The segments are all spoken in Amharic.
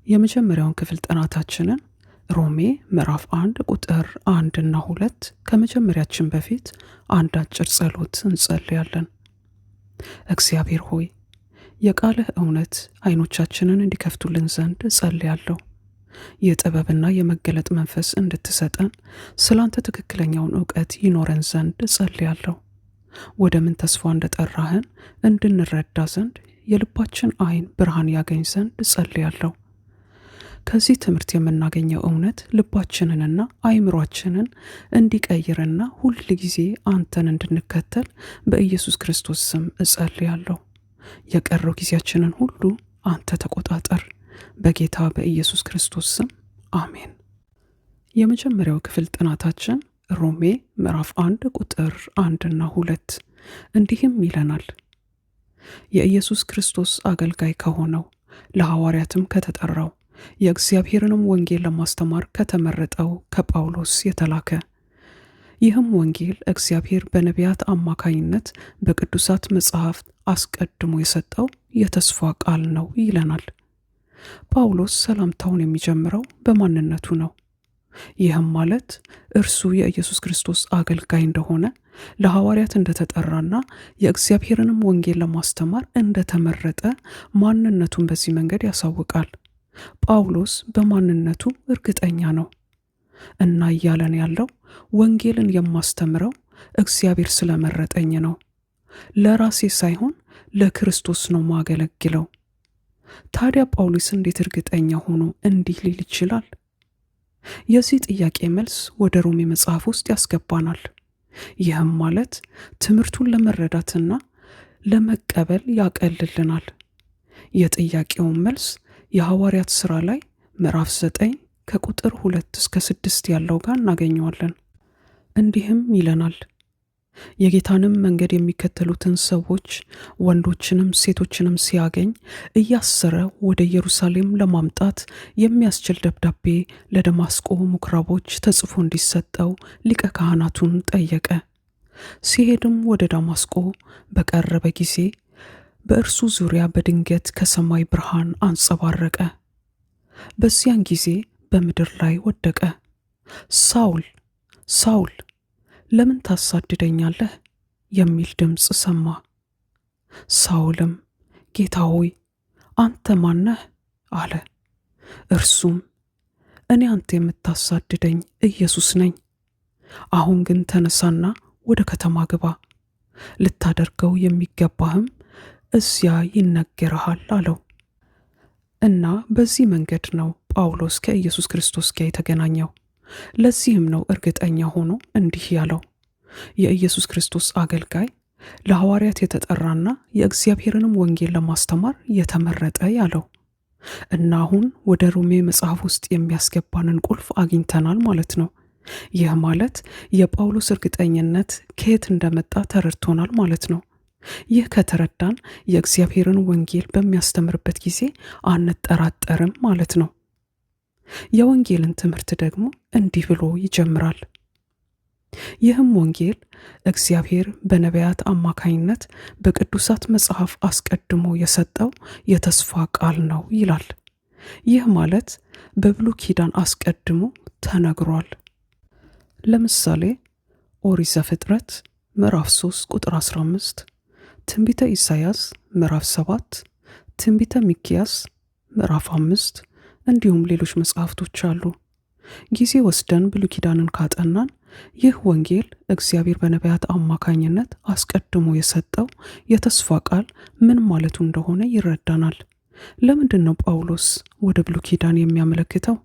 የመጀመሪያውን ክፍል ጥናታችንን ሮሜ ምዕራፍ 1 ቁጥር 1 እና 2 ከመጀመሪያችን በፊት አንድ አጭር ጸሎት እንጸልያለን። እግዚአብሔር ሆይ የቃልህ እውነት አይኖቻችንን እንዲከፍቱልን ዘንድ እጸልያለሁ። የጥበብና የመገለጥ መንፈስ እንድትሰጠን ስላንተ ትክክለኛውን ዕውቀት ይኖረን ዘንድ እጸልያለሁ። ወደ ምን ተስፋ እንደጠራህን እንድንረዳ ዘንድ የልባችን አይን ብርሃን ያገኝ ዘንድ እጸልያለሁ። ከዚህ ትምህርት የምናገኘው እውነት ልባችንንና አይምሯችንን እንዲቀይርና ሁል ጊዜ አንተን እንድንከተል በኢየሱስ ክርስቶስ ስም እጸልያለሁ። የቀረው ጊዜያችንን ሁሉ አንተ ተቆጣጠር። በጌታ በኢየሱስ ክርስቶስ ስም አሜን። የመጀመሪያው ክፍል ጥናታችን ሮሜ ምዕራፍ 1 ቁጥር 1 እና 2 እንዲህም ይለናል። የኢየሱስ ክርስቶስ አገልጋይ ከሆነው ለሐዋርያትም ከተጠራው የእግዚአብሔርንም ወንጌል ለማስተማር ከተመረጠው ከጳውሎስ የተላከ፣ ይህም ወንጌል እግዚአብሔር በነቢያት አማካይነት በቅዱሳት መጻሕፍት አስቀድሞ የሰጠው የተስፋ ቃል ነው ይለናል። ጳውሎስ ሰላምታውን የሚጀምረው በማንነቱ ነው። ይህም ማለት እርሱ የኢየሱስ ክርስቶስ አገልጋይ እንደሆነ፣ ለሐዋርያት እንደተጠራና የእግዚአብሔርንም ወንጌል ለማስተማር እንደተመረጠ ማንነቱን በዚህ መንገድ ያሳውቃል። ጳውሎስ በማንነቱ እርግጠኛ ነው እና እያለን ያለው ወንጌልን የማስተምረው እግዚአብሔር ስለመረጠኝ ነው፣ ለራሴ ሳይሆን ለክርስቶስ ነው ማገለግለው። ታዲያ ጳውሎስ እንዴት እርግጠኛ ሆኖ እንዲህ ሊል ይችላል? የዚህ ጥያቄ መልስ ወደ ሮሜ መጽሐፍ ውስጥ ያስገባናል። ይህም ማለት ትምህርቱን ለመረዳትና ለመቀበል ያቀልልናል። የጥያቄውን መልስ የሐዋርያት ሥራ ላይ ምዕራፍ 9 ከቁጥር 2 እስከ 6 ያለው ጋር እናገኘዋለን። እንዲህም ይለናል። የጌታንም መንገድ የሚከተሉትን ሰዎች ወንዶችንም ሴቶችንም ሲያገኝ እያሰረ ወደ ኢየሩሳሌም ለማምጣት የሚያስችል ደብዳቤ ለደማስቆ ምኵራቦች ተጽፎ እንዲሰጠው ሊቀ ካህናቱን ጠየቀ። ሲሄድም ወደ ደማስቆ በቀረበ ጊዜ በእርሱ ዙሪያ በድንገት ከሰማይ ብርሃን አንጸባረቀ። በዚያን ጊዜ በምድር ላይ ወደቀ። ሳውል ሳውል ለምን ታሳድደኛለህ? የሚል ድምፅ ሰማ። ሳውልም ጌታ ሆይ አንተ ማነህ? አለ። እርሱም እኔ አንተ የምታሳድደኝ ኢየሱስ ነኝ። አሁን ግን ተነሳና ወደ ከተማ ግባ፣ ልታደርገው የሚገባህም እዚያ ይነገርሃል አለው። እና በዚህ መንገድ ነው ጳውሎስ ከኢየሱስ ክርስቶስ ጋር የተገናኘው። ለዚህም ነው እርግጠኛ ሆኖ እንዲህ ያለው፣ የኢየሱስ ክርስቶስ አገልጋይ፣ ለሐዋርያት የተጠራና የእግዚአብሔርንም ወንጌል ለማስተማር የተመረጠ ያለው። እና አሁን ወደ ሮሜ መጽሐፍ ውስጥ የሚያስገባንን ቁልፍ አግኝተናል ማለት ነው። ይህ ማለት የጳውሎስ እርግጠኝነት ከየት እንደመጣ ተረድቶናል ማለት ነው። ይህ ከተረዳን የእግዚአብሔርን ወንጌል በሚያስተምርበት ጊዜ አንጠራጠርም ማለት ነው። የወንጌልን ትምህርት ደግሞ እንዲህ ብሎ ይጀምራል። ይህም ወንጌል እግዚአብሔር በነቢያት አማካይነት በቅዱሳት መጽሐፍ አስቀድሞ የሰጠው የተስፋ ቃል ነው ይላል። ይህ ማለት በብሉይ ኪዳን አስቀድሞ ተነግሯል። ለምሳሌ ኦሪት ዘፍጥረት ምዕራፍ 3 ቁጥር 15፣ ትንቢተ ኢሳይያስ ምዕራፍ 7፣ ትንቢተ ሚክያስ ምዕራፍ 5 እንዲሁም ሌሎች መጽሐፍቶች አሉ። ጊዜ ወስደን ብሉይ ኪዳንን ካጠናን ይህ ወንጌል እግዚአብሔር በነቢያት አማካኝነት አስቀድሞ የሰጠው የተስፋ ቃል ምን ማለቱ እንደሆነ ይረዳናል። ለምንድን ነው ጳውሎስ ወደ ብሉይ ኪዳን የሚያመለክተው?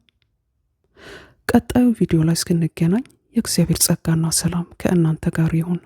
ቀጣዩ ቪዲዮ ላይ እስክንገናኝ የእግዚአብሔር ጸጋና ሰላም ከእናንተ ጋር ይሁን።